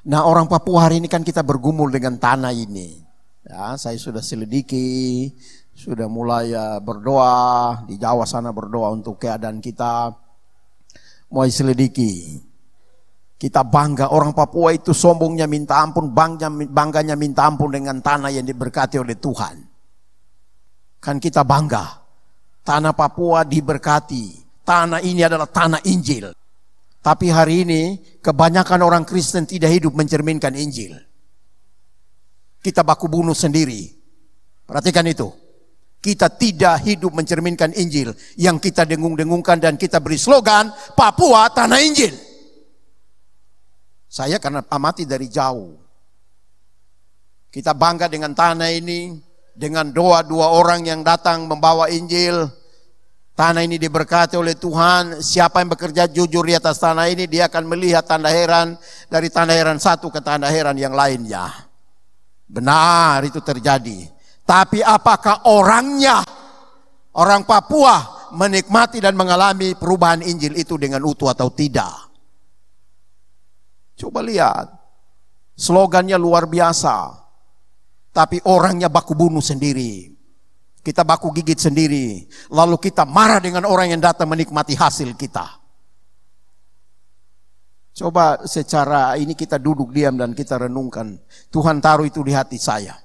Nah, orang Papua hari ini kan kita bergumul dengan tanah ini. Ya, saya sudah selidiki, sudah mulai berdoa, di Jawa sana berdoa untuk keadaan kita. Mulai selidiki. Kita bangga, orang Papua itu sombongnya minta ampun, bangganya minta ampun dengan tanah yang diberkati oleh Tuhan. Kan kita bangga, tanah Papua diberkati, tanah ini adalah tanah Injil. Tapi hari ini kebanyakan orang Kristen tidak hidup mencerminkan Injil. Kita baku bunuh sendiri. Perhatikan itu. Kita tidak hidup mencerminkan Injil yang kita dengung-dengungkan dan kita beri slogan Papua tanah Injil. Saya karena amati dari jauh. Kita bangga dengan tanah ini, dengan doa dua orang yang datang membawa Injil. Tanah ini diberkati oleh Tuhan. Siapa yang bekerja jujur di atas tanah ini, dia akan melihat tanda heran dari tanda heran satu ke tanda heran yang lainnya. Benar itu terjadi. Tapi apakah orangnya, orang Papua menikmati dan mengalami perubahan Injil itu dengan utuh atau tidak? Coba lihat, slogannya luar biasa, tapi orangnya baku bunuh sendiri. Kita baku gigit sendiri, lalu kita marah dengan orang yang datang menikmati hasil kita. Coba secara ini kita duduk diam dan kita renungkan. Tuhan taruh itu di hati saya.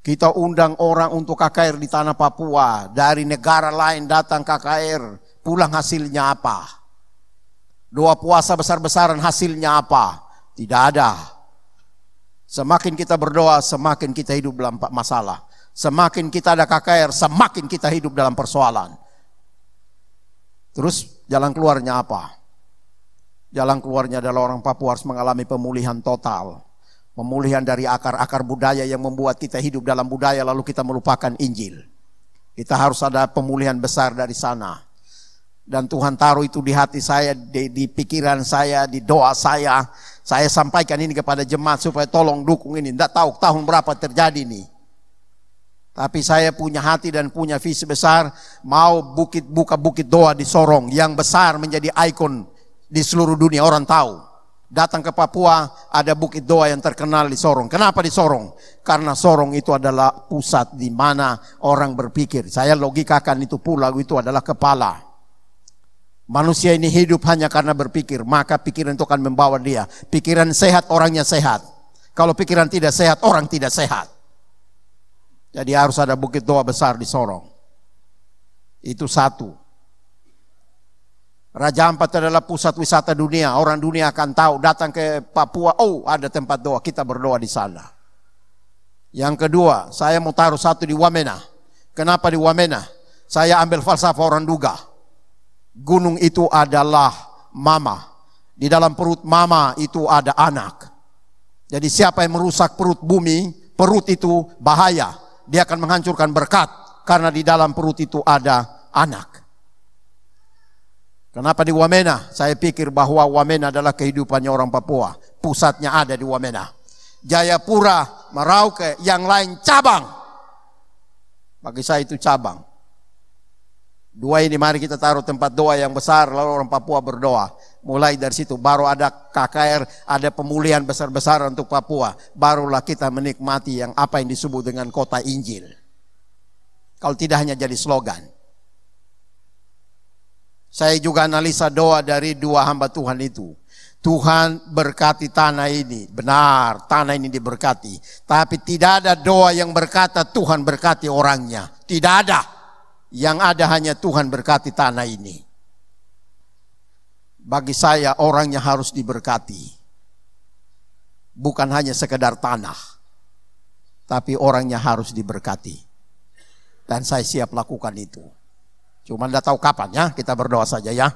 Kita undang orang untuk KKR di tanah Papua. Dari negara lain datang KKR. Pulang hasilnya apa? Doa puasa besar-besaran hasilnya apa? Tidak ada. Semakin kita berdoa, semakin kita hidup dalam masalah. Semakin kita ada KKR, semakin kita hidup dalam persoalan. Terus jalan keluarnya apa? Jalan keluarnya adalah orang Papua harus mengalami pemulihan total. Pemulihan dari akar-akar budaya yang membuat kita hidup dalam budaya lalu kita melupakan Injil. Kita harus ada pemulihan besar dari sana. Dan Tuhan taruh itu di hati saya, di pikiran saya, di doa saya. Saya sampaikan ini kepada jemaat supaya tolong dukung ini. Tidak tahu tahun berapa terjadi ini. Tapi saya punya hati dan punya visi besar. Mau buka bukit doa di Sorong yang besar menjadi ikon di seluruh dunia, orang tahu. Datang ke Papua, ada bukit doa yang terkenal di Sorong. Kenapa di Sorong? Karena Sorong itu adalah pusat di mana orang berpikir. Saya logikakan itu pulau itu adalah kepala. Manusia ini hidup hanya karena berpikir, maka pikiran itu akan membawa dia. Pikiran sehat, orangnya sehat. Kalau pikiran tidak sehat, orang tidak sehat. Jadi harus ada bukit doa besar di Sorong. Itu satu. Raja Ampat adalah pusat wisata dunia. Orang dunia akan tahu, datang ke Papua, oh ada tempat doa, kita berdoa di sana. Yang kedua, saya mau taruh satu di Wamena. Kenapa di Wamena? Saya ambil falsafah orang Duga. Gunung itu adalah mama. Di dalam perut mama itu ada anak. Jadi siapa yang merusak perut bumi, perut itu bahaya. Dia akan menghancurkan berkat. Karena di dalam perut itu ada anak. Kenapa di Wamena? Saya pikir bahwa Wamena adalah kehidupannya orang Papua. Pusatnya ada di Wamena. Jayapura, Merauke, yang lain cabang. Bagi saya itu cabang. Dua ini mari kita taruh tempat doa yang besar, lalu orang Papua berdoa. Mulai dari situ baru ada KKR, ada pemulihan besar-besaran untuk Papua. Barulah kita menikmati yang apa yang disebut dengan kota Injil. Kalau tidak hanya jadi slogan. Saya juga analisa doa dari dua hamba Tuhan itu. Tuhan berkati tanah ini. Benar, tanah ini diberkati. Tapi tidak ada doa yang berkata Tuhan berkati orangnya. Tidak ada. Yang ada hanya Tuhan berkati tanah ini. Bagi saya orangnya harus diberkati. Bukan hanya sekedar tanah. Tapi orangnya harus diberkati. Dan saya siap lakukan itu. Cuma tidak tahu kapan ya, kita berdoa saja ya.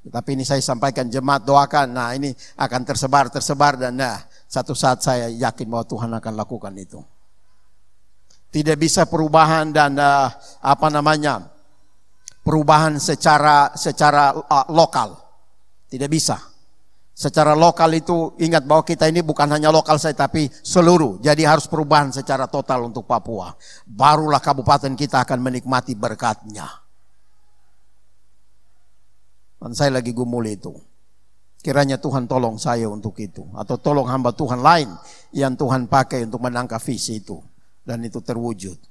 Tapi ini saya sampaikan jemaat doakan, nah ini akan tersebar dan nah satu saat saya yakin bahwa Tuhan akan lakukan itu. Tidak bisa perubahan dan perubahan secara lokal. Tidak bisa. Secara lokal itu ingat bahwa kita ini bukan hanya lokal saja tapi seluruh. Jadi harus perubahan secara total untuk Papua. Barulah kabupaten kita akan menikmati berkatnya. Dan saya lagi gumul itu. Kiranya Tuhan tolong saya untuk itu. Atau tolong hamba Tuhan lain yang Tuhan pakai untuk menangkap visi itu. Dan itu terwujud.